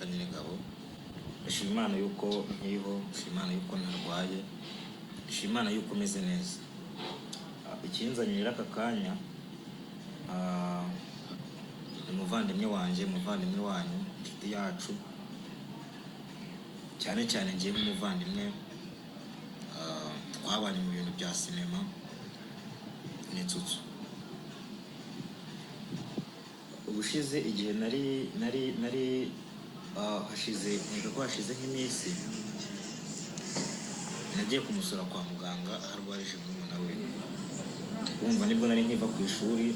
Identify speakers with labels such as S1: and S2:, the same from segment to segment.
S1: Kanyirigabo. Ndashima Imana yuko nkiriho, ndashima Imana yuko ntarwaye, ndashima Imana yuko meze neza. Ikinzanira aka kanya umuvandimwe wanje, umuvandimwe wanyu, inshuti yacu, cyane cyane ngiye nk'umuvandimwe twabanye mu bintu bya sinema, Mitsutsu. Ubushize igihe nari hashize nk'iminsi nagiye kumusura kwa muganga arwarije umwana we. Urumva nibwo nari nkiva ku ishuri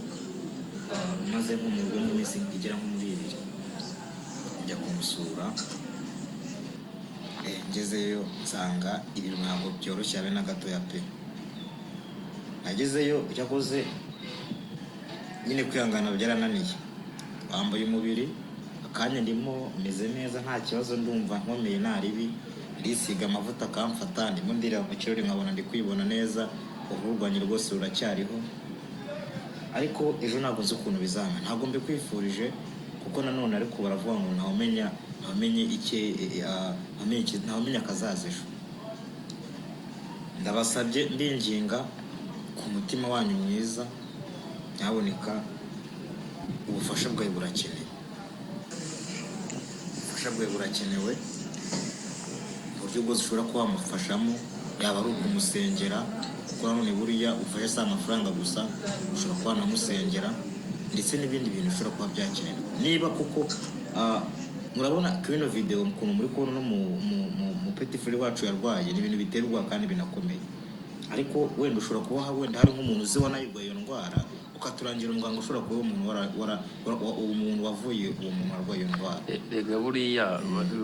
S1: maze nko mu rugo nk'iminsi igera nko muri 2 njya kumusura. Ngezeyo nsanga ibi ntabwo byoroshye abe na gatoya pe. Nagezeyo cyakoze nyine kwihangana byarananiye. Wambaye umubiri akanya ndimo meze neza nta kibazo, ndumva nkomeye naribi, ndisiga amavuta akamfata, ndimo ndireba mu kirori nkabona ndi kwibona neza, uburwanye rwose ruracyariho. Ariko ejo ntabwo nzi ukuntu bizanga, ntabwo mbikwifurije kuko nanone ariko baravuga ngo ntawamenya akazaza ejo. Ndabasabye ndinginga ku mutima wanyu mwiza, nyaboneka ubufasha bwawe burakenewe. Ubufasha bwawe burakenewe mu buryo bwose ushobora kuba wamufashamo, yaba ari ukumusengera kuko nanone buriya ufashe si amafaranga gusa, ushobora kuba wanamusengera ndetse n'ibindi bintu ushobora kuba byakenewe. Niba kuko murabona ko ino video ukuntu muri kubona no mu petit frère wacu yarwaye, ni ibintu biterwa kandi binakomeye. Ariko wenda ushobora kuba wenda hari nk'umuntu uzi wanayirwaye iyo ndwara, ukaturangira umuganga ushobora kuba umuntu wavuye uwo muntu warwaye iyo ndwara.
S2: Rega buriya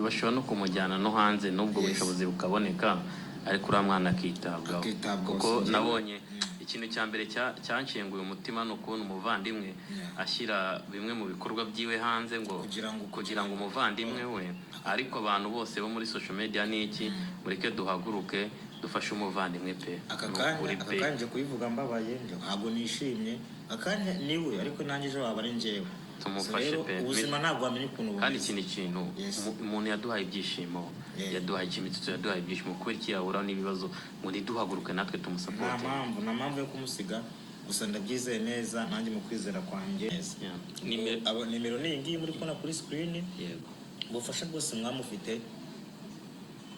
S2: bashobora no kumujyana no hanze n'ubwo bushobozi bukaboneka, ariko uriya mwana akitabwaho. Kuko nabonye ikintu cya mbere cyanshenguye umutima no kubona umuvandimwe ashyira bimwe mu bikorwa byiwe hanze ngo kugira ngo umuvandimwe we. Ariko abantu bose bo muri social media niki mureke duhaguruke dufashe umuvandimwe pe.
S1: Akakanje kuyivuga mbabaye, ntabwo nishimye, akanya niwe ariko nangije waba ari njyewe.
S2: Tumufashe pe.
S1: Ubuzima ntabwo wamenye ukuntu bumeze.
S2: Kandi ikindi kintu umuntu yaduhaye ibyishimo, yaduhaye Mitsutsu, yaduhaye ibyishimo kubera iki yahura n'ibibazo ngo niduhaguruke natwe tumusupport.
S1: Nta mpamvu yo kumusiga, gusa ndabyizeye neza nanjye mu kwizera kwanjye. Nimero ni ngiyi muri kubona kuri screen.
S2: Yego.
S1: Ubufasha bwose mwamufite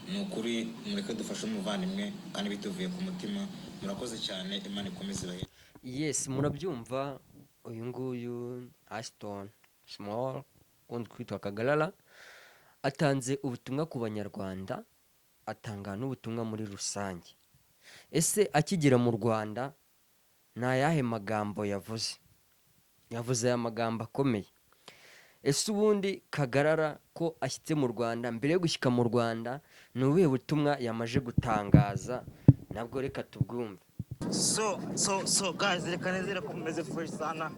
S1: ni ukuri mureke dufashe umuvandimwe kandi bituvuye ku mutima. Murakoze cyane, Imana ikomeze ibahe.
S3: Yes, murabyumva. Uyu nguyu Ashton Small undi kwitwa Kagalala atanze ubutumwa ku banyarwanda, atanga n'ubutumwa muri rusange. Ese akigera mu Rwanda nta yahe magambo yavuze aya magambo akomeye. Ese ubundi Kagalala ko ashyitse mu Rwanda, mbere yo gushyika mu Rwanda ni ubuhe butumwa yamaje gutangaza? Nabwo reka tubwumve.
S1: So guys, reka nezera ko mumeze fresh sana,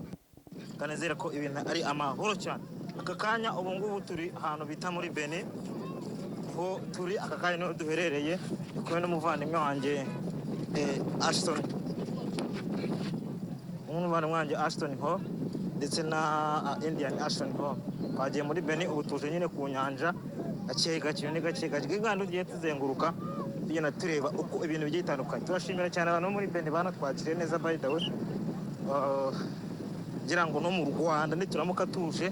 S1: kanezera ko ibintu ari amahoro cyane. Aka kanya ubu ngubu turi ahantu bita muri Benin, ho turi aka kanya no duherereye kumwe n'umuvandimwe wanjye Ashton, umuvandimwe wanjye Ashton Hall ndetse na Indian Ashton Hall. Twagiye muri Benin, ubu tuje nyine ku nyanja gake gake kandi ugiye tuzenguruka tugenda tureba uko ibintu bigiye bitandukanye. Turashimira cyane abantu muri Benin banatwakiriye neza, by the way. Ngira ngo no mu Rwanda nituramuka tuje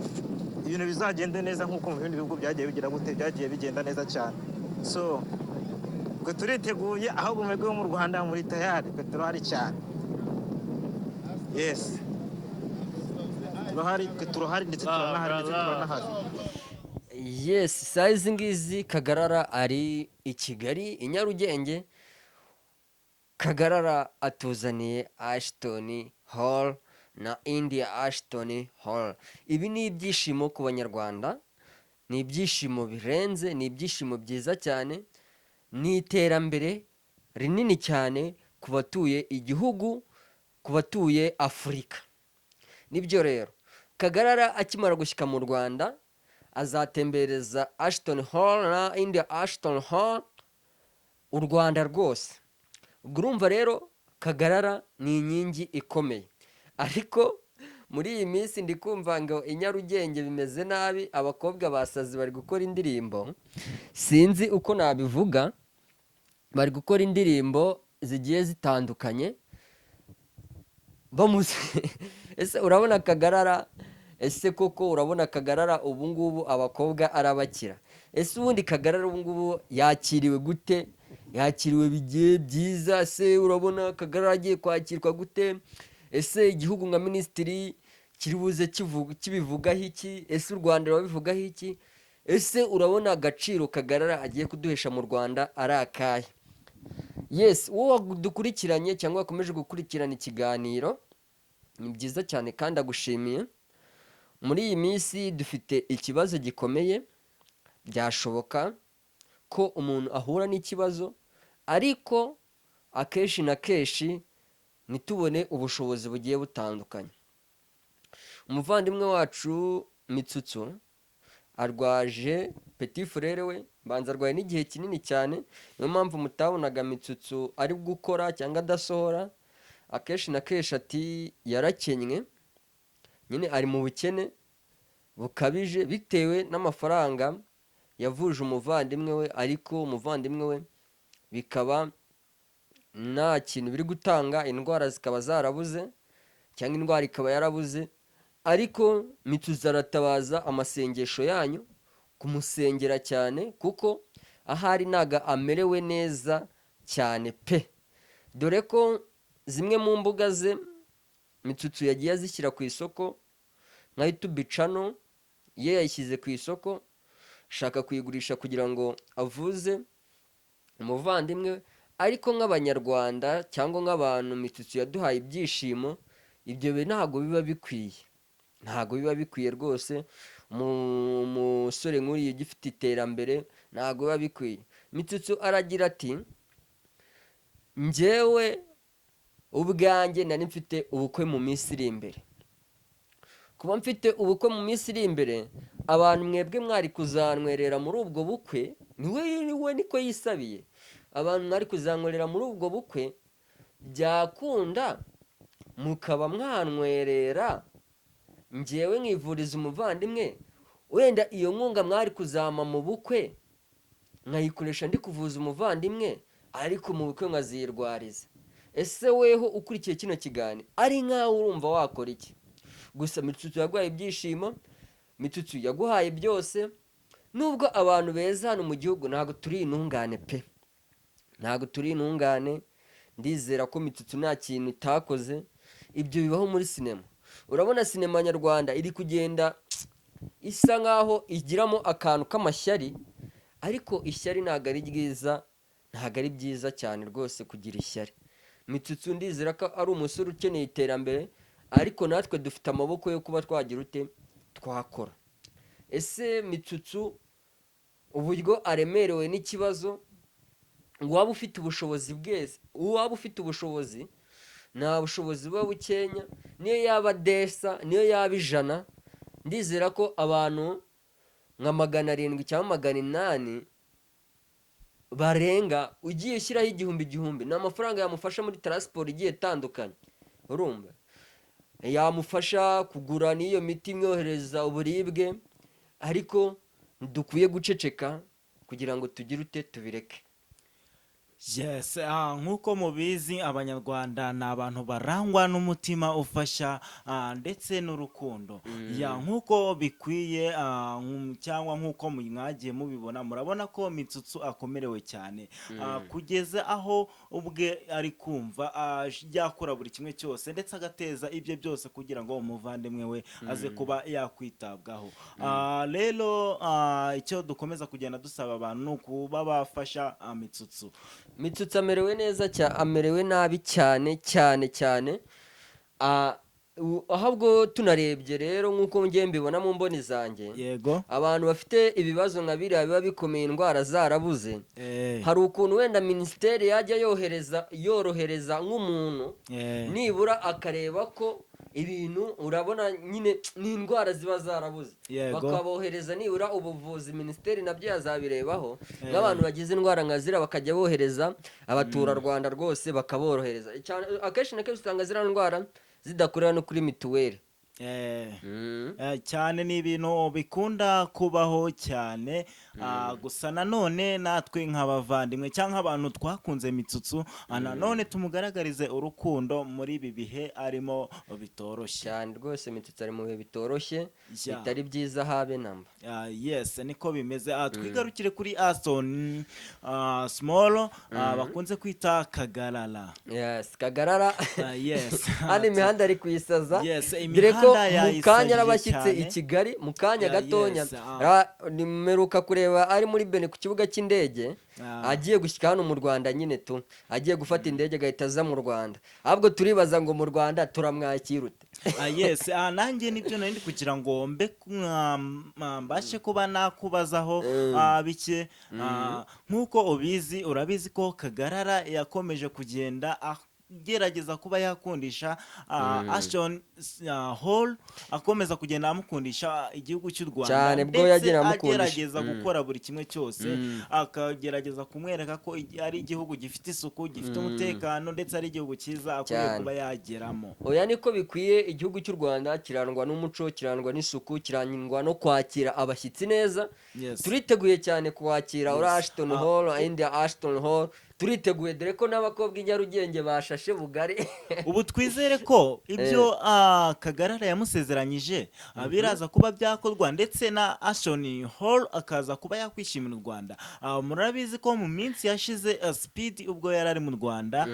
S1: ibintu bizagende neza nk'uko mu bindi bihugu byagiye bigira gute, byagiye bigenda neza cyane. So twe turiteguye, ahubwo mwebwe mu Rwanda muri tayari, twe turahari cyane. Yes, turahari ndetse turanahari.
S3: Yes, size ngizi Kagalala ari i Kigali i Nyarugenge. Kagalala atuzaniye Ashton Hall na India Ashton Hall. Ibi ni ibyishimo ku banyarwanda, ni ibyishimo birenze, ni ibyishimo byiza cyane, ni iterambere rinini cyane ku batuye igihugu, ku batuye Afurika. Nibyo rero Kagalala akimara gushyika mu Rwanda azatembereza Ashton Hall na India Ashton Hall u Rwanda rwose. Urumva rero Kagalala ni inkingi ikomeye. Ariko muri iyi minsi ndi kumva ngo i Nyarugenge bimeze nabi, abakobwa basazi bari gukora indirimbo, sinzi uko nabivuga, bari gukora indirimbo zigiye zitandukanye ese urabona Kagarara, ese koko urabona Kagarara ubu ngubu abakobwa arabakira? Ese ubundi Kagarara ubu ngubu yakiriwe gute? Yakiriwe bigiye byiza? Se urabona Kagarara agiye kwakirwa gute? Ese igihugu nka minisitiri kiribuze kibivugaho iki? Ese u Rwanda rubivugaho iki? Ese urabona agaciro Kagarara agiye kuduhesha mu Rwanda ari akahe? Yes, uwo dukurikiranye cyangwa wakomeje gukurikirana ikiganiro, ni byiza cyane kandi agushimiye. Muri iyi minsi dufite ikibazo gikomeye, byashoboka ko umuntu ahura n'ikibazo ariko akenshi na kenshi nitubone ubushobozi bugiye butandukanye. Umuvandimwe wacu Mitsutsu arwaje petit frere we, banza arwaye n'igihe kinini cyane, niyo mpamvu mutabonaga Mitsutsu ari gukora cyangwa adasohora. Akenshi na kenshi ati yarakenywe, nyine ari mu bukene bukabije bitewe n'amafaranga yavuje umuvandimwe we, ariko umuvandimwe we bikaba nta kintu biri gutanga, indwara zikaba zarabuze cyangwa indwara ikaba yarabuze. Ariko Mitsutsu aratabaza amasengesho yanyu kumusengera cyane, kuko ahari naga amerewe neza cyane pe. Dore ko zimwe mu mbuga ze Mitsutsu yagiye azishyira ku isoko, nka YouTube channel ye yayishyize ku isoko, shaka kuyigurisha kugira ngo avuze umuvandimwe. Ariko nk'abanyarwanda cyangwa nk'abantu Mitsutsu yaduhaye ibyishimo, ibyo ntabwo biba bikwiye, ntabwo biba bikwiye rwose. Umusore nk'uriya ugifite iterambere ntabwo biba bikwiye. Mitsutsu aragira ati njyewe ubwanjye nari mfite ubukwe mu minsi iri imbere. Kuba mfite ubukwe mu minsi iri imbere, abantu mwebwe mwari kuzanwerera muri ubwo bukwe, niwe niko yisabiye, abantu mwari kuzanwerera muri ubwo bukwe, byakunda mukaba mwanwerera njyewe nkivuriza umuvandimwe, wenda iyo nkunga mwari kuzama mu bukwe nkayikoresha ndi kuvuza umuvandimwe, ariko mu bukwe nkazirwariza. Ese weho ukurikiye kino kiganiro ari nkaho urumva wakora iki? Gusa Mitsutsu yaguhaye ibyishimo, Mitsutsu yaguhaye byose. Nubwo abantu beza hano mu gihugu ntabwo turi intungane pe, ntabwo turi intungane. Ndizera ko Mitsutsu nta kintu itakoze. Ibyo bibaho muri sinema. Urabona sinema nyarwanda iri kugenda isa nkaho igiramo akantu k'amashyari, ariko ishyari ntabwo ari ryiza, ntabwo ari byiza cyane rwose kugira ishyari. Mitsutsu ndizera ko ari umusore ukeneye iterambere, ariko natwe dufite amaboko yo kuba twagira ute twakora. Ese Mitsutsu uburyo aremerewe n'ikibazo, waba ufite ubushobozi bwese, waba ufite ubushobozi, nta bushobozi buba bukenya, niyo yaba desa, niyo yaba ijana, ndizera ko abantu nka 700 cyangwa 800 barenga, ugiye ushyiraho igihumbi, ni amafaranga yamufasha muri transport igiye itandukanye. Urumva yamufasha kugura n'iyo miti imwohereza uburibwe, ariko dukwiye guceceka kugira ngo tugire ute tubireke.
S4: Yes, nk'uko mubizi abanyarwanda ni abantu barangwa n'umutima ufasha ndetse n'urukundo. Nk'uko bikwiye, cyangwa nk'uko mwagiye mubibona, murabona ko Mitsutsu akomerewe cyane, kugeza aho ubwe ari kumva yakora buri kimwe cyose, ndetse agateza ibyo byose kugira ngo umuvandimwe we aze kuba yakwitabwaho. Rero icyo dukomeza kugenda dusaba abantu ni ukuba bafasha Mitsutsu.
S3: Mitsutsu amerewe neza cyane, amerewe nabi cyane cyane cyane. Ahubwo tunarebye rero nk'uko ngiye mbibona mu mboni zanjye,
S4: yego,
S3: abantu bafite ibibazo nka biriya biba bikomeye, indwara zarabuze, hari ukuntu wenda minisiteri yajya yorohereza nk'umuntu, nibura akareba ko ibintu urabona nyine n'indwara ziba zarabuze, bakabohereza nibura ubuvuzi. Minisiteri nabyo yazabirebaho, nk'abantu bagize indwara nka zira bakajya bohereza abaturarwanda rwose bakaborohereza. Akenshi na kenshi usanga zira ndwara zidakorera no kuri mituweli,
S4: cyane ni ibintu bikunda kubaho cyane gusa nanone natwe nk'abavandimwe cyangwa abantu twakunze Mitsutsu nanone tumugaragarize urukundo muri ibi bihe arimo bitoroshye
S3: cyane rwose. Mitsutsu ari mu bihe bitoroshye bitari byiza habe namba.
S4: Yes, niko bimeze. Twigarukire kuri Ashton Small bakunze kwita Kagarara.
S3: Yes, Kagarara.
S4: Yes.
S3: Hano imihanda ari kuyisaza.
S4: Yes,
S3: dore ko
S4: imihanda
S3: mu kanya arabashyitse i Kigali mu kanya gatonya nimeruka kureba ari muri Bene ku kibuga cy'indege agiye gushyika hano mu Rwanda nyine tu agiye gufata indege agahita aza mu Rwanda. Ahubwo turibaza ngo mu Rwanda turamwakirute.
S4: Yes, nanjye nibyo nari kugira ngo mbe mbashe kuba nakubazaho bike nkuko ubizi urabizi ko Kagarara yakomeje kugenda gerageza kuba yakundisha Ashton Hall akomeza kugenda amukundisha igihugu cy'u Rwanda ndetse agerageza gukora buri kimwe cyose akagerageza kumwereka ko ari igihugu gifite isuku gifite umutekano ndetse ari igihugu cyiza akwiye kuba yageramo.
S3: Oya niko bikwiye. Igihugu cy'u Rwanda kirangwa n'umuco, kirangwa n'isuku, kirangwa no kwakira abashyitsi neza. Turiteguye cyane kwakira uri Ashton Hall India Ashton Hall. Turiteguye dore ko n'abakobwa Nyarugenge bashashe bugari.
S4: Ubu twizere ko ibyo Kagarara yamusezeranyije biraza kuba byakorwa ndetse na Ashton Hall akaza kuba yakwishimira u Rwanda. Murabizi ko mu minsi yashize Speed ubwo yarari mu Rwanda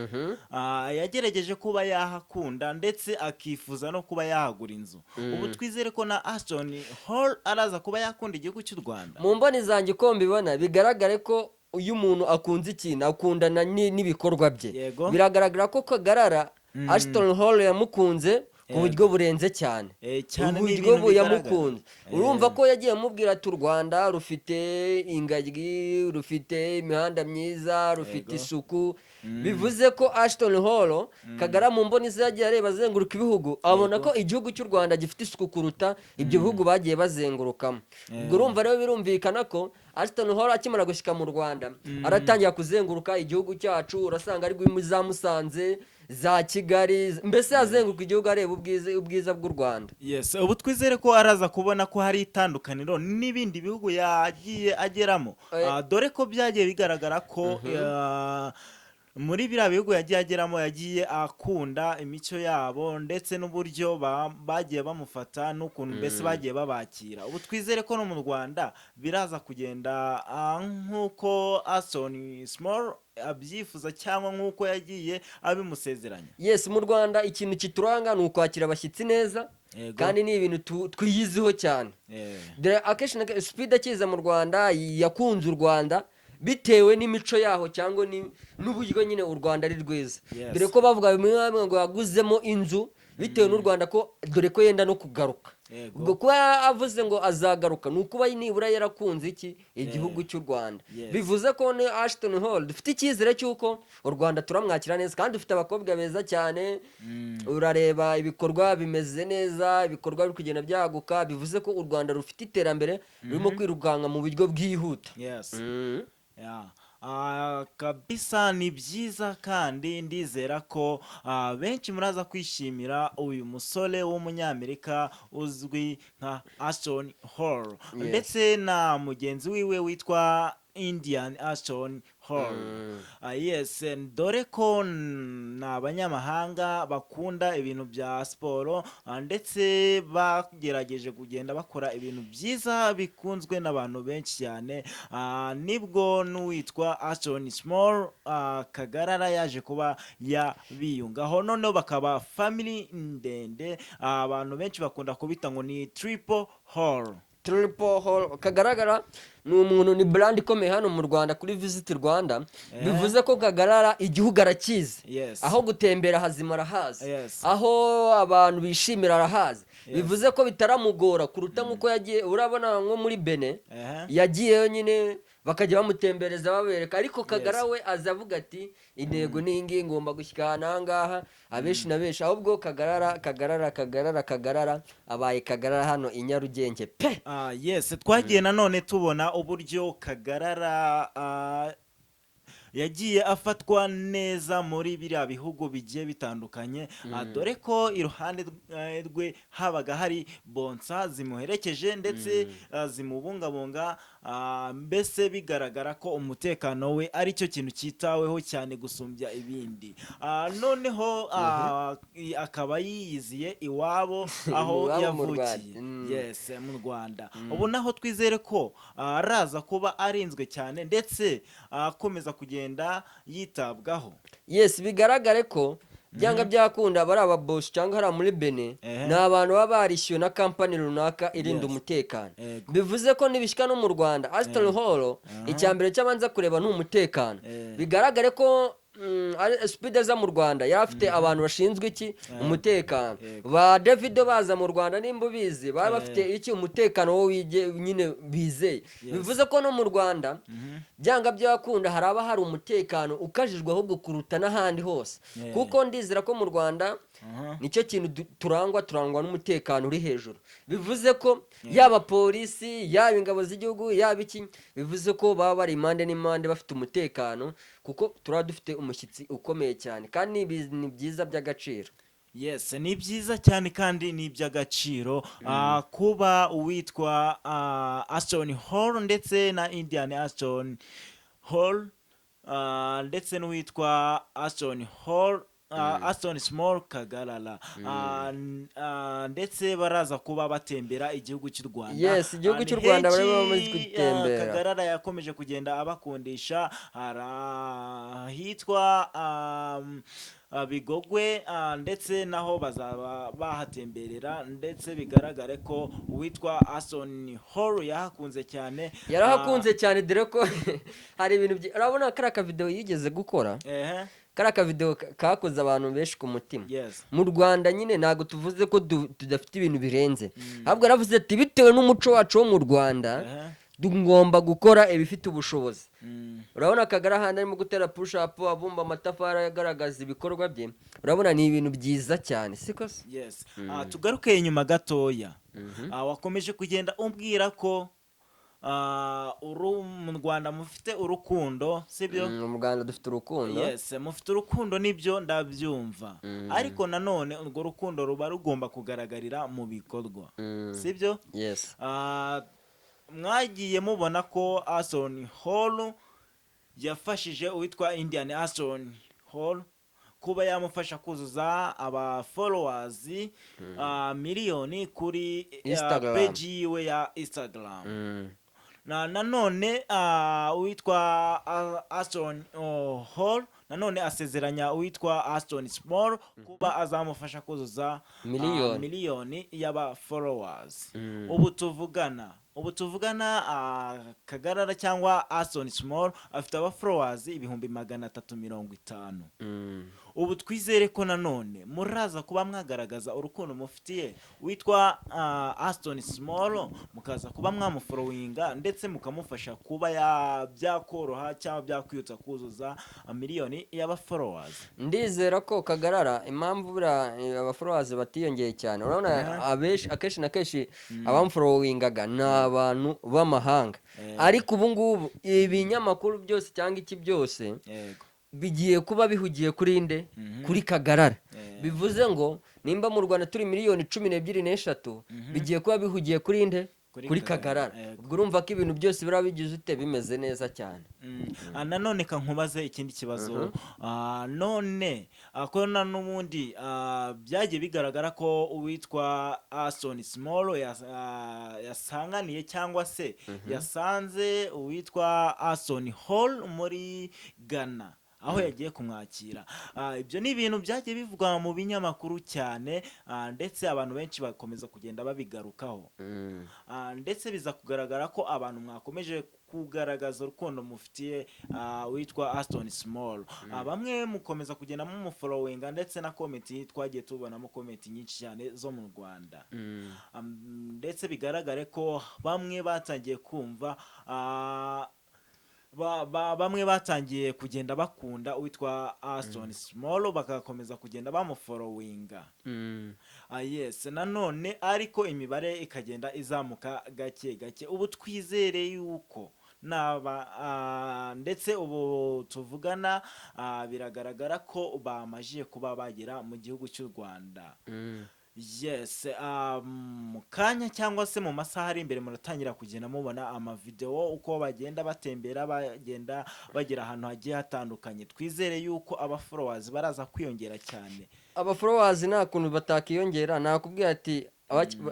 S4: yagerageje kuba yahakunda ndetse akifuza no kuba yahagura inzu. Ubu twizere ko na Ashton Hall araza kuba yakunda igihugu cy'u Rwanda.
S3: Mu mboni zanjye ko mbibona bigaragare ko uyu muntu akunze ikintu akundana n'ibikorwa bye. Biragaragara ko Kagarara Ashton Hall yamukunze ku buryo burenze cyane. Uburyo yamukunze urumva ko yagiye amubwira ati u Rwanda rufite ingagi, rufite imihanda myiza, rufite isuku. Bivuze ko Ashton Hall Kagarara mu mboni ze yagiye areba azenguruka ibihugu abona ko igihugu cy'u Rwanda gifite isuku kuruta ibyo bihugu bagiye bazengurukamo. Ubwo urumva rero birumvikana ko Ashton Hall akimara gushyika mu Rwanda aratangira kuzenguruka igihugu cyacu. Urasanga ari za Musanze, za Kigali, mbese azenguruka igihugu areba ubwiza bw'u Rwanda.
S4: Yes, ubu twizere ko araza kubona ko hari itandukaniro n'ibindi bihugu yagiye ageramo. Dore ko byagiye bigaragara ko muri biriya bihugu yagiye ageramo yagiye akunda imico yabo ndetse n'uburyo bagiye bamufata n'ukuntu mbese bagiye babakira. Ubu twizere ko no mu Rwanda biraza kugenda nk'uko Ashton Small abyifuza cyangwa nk'uko yagiye abimusezeranya.
S3: Yes, mu Rwanda ikintu kituranga ni ukwakira abashyitsi neza kandi ni ibintu twiyiziho cyane. Dore akenshi Speed akiza mu Rwanda yakunze u Rwanda bitewe n'imico yaho cyangwa n'uburyo nyine u Rwanda ari rwiza. Dore ko bavuga bimwe ngo yaguzemo inzu bitewe n'u Rwanda ko dore ko yenda no kugaruka. Ubwo kuba avuze ngo azagaruka ni ukuba nibura yarakunze iki igihugu cy'u Rwanda. Bivuze ko ni Ashton Hall dufite icyizere cy'uko u Rwanda turamwakira neza kandi dufite abakobwa beza cyane. Urareba ibikorwa bimeze neza, ibikorwa biri kugenda byaguka. Bivuze ko u Rwanda rufite iterambere rurimo kwirukanka mu buryo bwihuta.
S4: Kabisa ni byiza kandi ndizera ko benshi muraza kwishimira uyu musore w'umunyamerika uzwi nka Ashton Hall ndetse na mugenzi wiwe witwa Indian Ashton Hall. Yes, dore ko n'abanyamahanga bakunda ibintu bya siporo ndetse bagerageje kugenda bakora ibintu byiza bikunzwe n'abantu benshi cyane. Nibwo n'uwitwa Ashton Small Kagarara yaje kuba yabiyungaho noneho bakaba family ndende. Abantu benshi bakunda kubita ngo ni Triple Hall.
S3: Kagaragara ni umuntu ni brand ikomeye hano mu Rwanda kuri Visit Rwanda. Bivuze ko Kagarara igihugu arakizi. Aho gutembera hazima arahazi. Aho abantu bishimira arahazi. Bivuze ko bitaramugora kuruta nkuko yagiye urabona nko muri Bene yagiye nyine bakajya bamutembereza babereka. Ariko Kagarara we azavuga ati intego ningi ngomba gushyikana ngaha abeshi na beshi. Ahubwo Kagarara abaye Kagarara hano i Nyarugenge pe.
S4: Yes, twagiye nanone tubona uburyo Kagarara yagiye afatwa neza muri biriya bihugu bigiye bitandukanye dore ko iruhande rwe habaga hari bonsa zimuherekeje ndetse zimubungabunga mbese bigaragara ko umutekano we ari cyo kintu cyitaweho cyane gusumbya ibindi noneho akaba yiyiziye iwabo aho yavukiye yes mu Rwanda ubu naho twizere ko araza kuba arinzwe cyane ndetse akomeza kugenda yitabwaho
S3: yes bigaragare ko byanga byakunda bari aba boss cyangwa hari muri Bene ni abantu baba barishyuwe na company runaka irinda umutekano bivuze ko nibishika no mu Rwanda Ashton Hall icyambere cyabanza kureba n'umutekano bigaragare ko speed za mu Rwanda yarafite abantu bashinzwe iki umutekano ba Davido baza mu Rwanda nimba bizi baba bafite iki umutekano wo nyine bizeye bivuze ko no mu Rwanda byanga byakunda haraba hari umutekano ukajijwe ahubwo kuruta n'ahandi hose kuko ndizira ko mu Rwanda nicyo kintu turangwa n'umutekano uri hejuru bivuze ko yaba polisi yaba ingabo z'igihugu yaba iki bivuze ko baba bari impande n'impande bafite umutekano kuko turaba dufite umushyitsi ukomeye cyane kandi ni byiza by'agaciro
S4: yes ni byiza cyane kandi ni iby'agaciro kuba uwitwa Ashton Hall ndetse na Indian Ashton Hall ndetse n'uwitwa Ashton Hall Ashton Small Kagarara ndetse baraza kuba batembera igihugu cy'u Rwanda
S3: yes igihugu cy'u Rwanda bari bamaze gutembera
S4: Kagarara yakomeje kugenda abakundisha hitwa Bigogwe ndetse naho bazaba bahatemberera ndetse bigaragare ko uwitwa Ashton Hall yahakunze cyane
S3: yarahakunze cyane dore ko hari ibintu urabona karaka video yigeze gukora karaka video kakoze abantu benshi ku mutima mu Rwanda nyine nago tuvuze ko tudafite ibintu birenze ahubwo yaravuze ati bitewe n'umuco wacu wo mu Rwanda ngomba gukora ibifite ubushobozi urabona Kagara handi arimo gutera push up abumba amatafari agaragaza ibikorwa bye urabona ni ibintu byiza cyane siko
S4: yes tugaruke inyuma gatoya wakomeje kugenda umbwira ko mu Rwanda mufite urukundo sibyo
S3: mu Rwanda dufite urukundo
S4: yes mufite urukundo nibyo ndabyumva ariko nanone urwo rukundo ruba rugomba kugaragarira mu bikorwa sibyo
S3: yes
S4: mwagiye mubona ko Ashton Hall yafashije uwitwa Indian Ashton Hall kuba yamufasha kuzuza aba followers miliyoni kuri page yiwe ya Instagram nanone uwitwa Ashton Hall nanone asezeranya uwitwa Ashton Small kuba azamufasha kuzuza miliyoni y'aba followers ubu tuvugana Kagarara cyangwa Ashton Small afite aba followers 350 ubu twizere ko nanone muraza kuba mwagaragaza urukundo mufitiye witwa Ashton Small mukaza kuba mwamufollowinga ndetse mukamufasha kuba byakoroha cyangwa byakwiyutsa kuzuza miliyoni y'aba followers
S3: ndizera ko Kagarara impamvu aba followers batiyongeye cyane urabona akeshi na keshi abamfollowingaga n'abantu b'amahanga ariko ubu ngubu ibinyamakuru byose cyangwa iki byose bigiye kuba bihugiye kuri inde kuri Kagarara bivuze ngo nimba mu Rwanda turi miliyoni 12.3 bigiye kuba bihugiye kuri inde kuri Kagarara ubwo urumva ko ibintu byose birabigize ute bimeze neza cyane
S4: nanone kankubaze ikindi kibazo none akona n'ubundi byagiye bigaragara ko uwitwa Ashton Small yasanganiye cyangwa se yasanze uwitwa Ashton Hall muri Ghana aho yagiye kumwakira ibyo ni ibintu byagiye bivugwa mu binyamakuru cyane ndetse abantu benshi bakomeza kugenda babigarukaho ndetse biza kugaragara ko abantu mwakomeje kugaragaza urukundo mufitiye witwa Ashton Small bamwe mukomeza kugenda mu followinga ndetse na comment twagiye tubonamo comment nyinshi cyane zo mu Rwanda ndetse bigaragare ko bamwe batangiye kumva bamwe batangiye kugenda bakunda witwa Ashton Small bakakomeza kugenda bamufollowinga yes nanone ariko imibare ikagenda izamuka gake gake ubu twizere yuko ndetse ubu tuvugana biragaragara ko bamajije kuba bagera mu gihugu cy'u Rwanda. Yes, mu kanya cyangwa se mu masaha ari imbere muratangira kugenda mubona amavideo uko bagenda batembera bagenda bagera ahantu hagiye hatandukanye. Twizere yuko aba followers baraza kwiyongera cyane.
S3: Aba followers nta kuntu batakiyongera, nakubwiye ati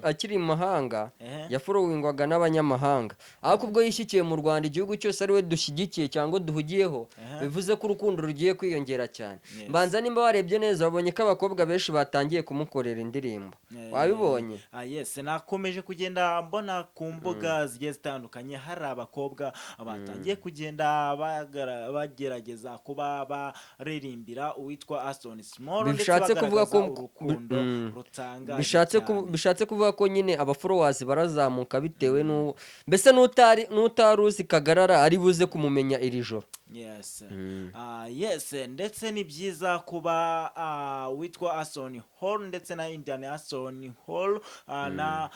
S3: akiri mu mahanga yafollowingwaga n'abanyamahanga, ariko ubwo yishyikiye mu Rwanda igihugu cyose ari we dushyigikiye cyangwa duhugiyeho, bivuze ko urukundo rugiye kwiyongera cyane. Mbanza nimba warebye neza wabonye ko abakobwa benshi batangiye kumukorera indirimbo, wabibonye?
S4: Yes, nakomeje kugenda mbona ku mbuga zigiye zitandukanye hari abakobwa batangiye kugenda bagerageza kuba baririmbira uwitwa Ashton Small,
S3: bishatse kuvuga ko
S4: urukundo rutanga
S3: bishatse kuvuga ko nyine aba followers barazamuka bitewe mbese n'utaruzi Kagarara ari buze kumumenya iri joro.
S4: Yes. Yes, ndetse ni byiza kuba witwa Ashton Hall ndetse na Indian Ashton Hall na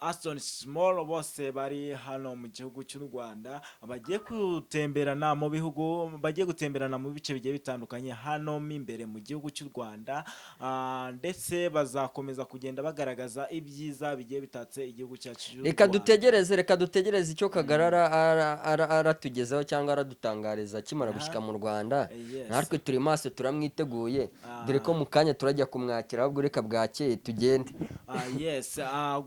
S4: Ashton Small bose bari hano mu gihugu cy'u Rwanda, bagiye gutemberana mu bihugu, bagiye gutemberana mu bice bigiye bitandukanye hano imbere mu gihugu cy'u Rwanda, ndetse bazakomeza kugenda bagaragaza ibyiza bigiye bitatse igihugu cyacu.
S3: Reka dutegereze icyo Kagarara aratugezaho cyangwa aradutangariza kimara gushyika mu Rwanda. Natwe turi maso turamwiteguye, dore ko mu kanya turajya kumwakira, ahubwo reka bwakeye tugende.
S4: Yes,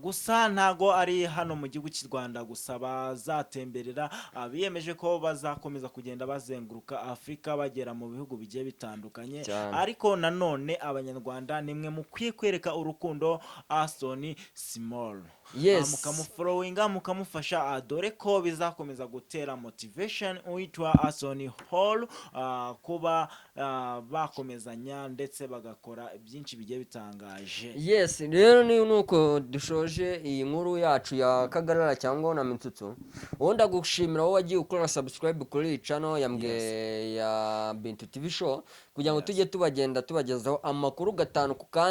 S4: gusa ntago ari hano mu gihugu cy'u Rwanda gusa bazatemberera, biyemeje ko bazakomeza kugenda bazenguruka Afrika bagera mu bihugu bigiye bitandukanye. Ariko nanone abanyarwanda nimwe mukwiye kwereka urukundo Ashton Small.
S3: Yes.
S4: Mukamufollowinga mukamufasha, dore ko bizakomeza gutera motivation uitwa Ashton Hall kuba bakomezanya ndetse bagakora byinshi bigiye bitangaje.
S3: Yes, rero ni nuko dushoje iyi nkuru yacu ya Kagarara cyangwa na Mitsutsu. Wonda gushimira wowe wagiye ukora subscribe kuri channel ya Bintu TV show kugira ngo tujye tubagezaho amakuru gatanu ku kandi.